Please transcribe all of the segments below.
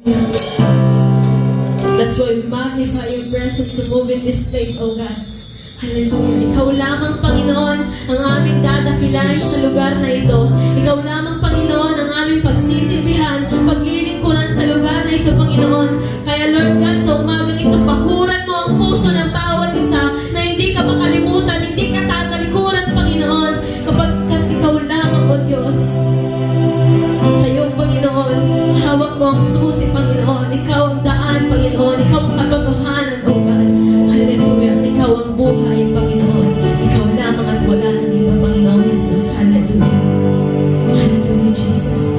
That's why we magnify your presence to move in this place, O God. Hallelujah. Ikaw lamang, Panginoon, ang aming dadakilain sa lugar na ito. Ikaw lamang, Panginoon, ang aming pagsisilbihan, paglilingkuran sa lugar na ito, Panginoon. Kaya Lord God, sa umagang ito, bakuran mo ang puso ng bawat isa na hindi ka makalimutan, hindi ka tatalikuran, Panginoon, kapag ikaw lamang, O Diyos. Sa iyo, Panginoon, hawak mo ang susi, Panginoon. Ikaw ang daan, Panginoon. Ikaw ang katotohanan, O God. Hallelujah. Ikaw ang buhay, Panginoon. Ikaw lamang at wala ng iba, Panginoon Jesus. Hallelujah. Hallelujah, Jesus.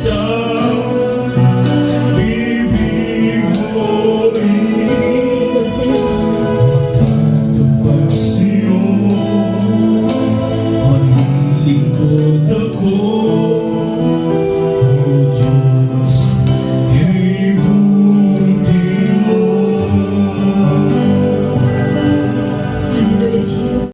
Hallelujah.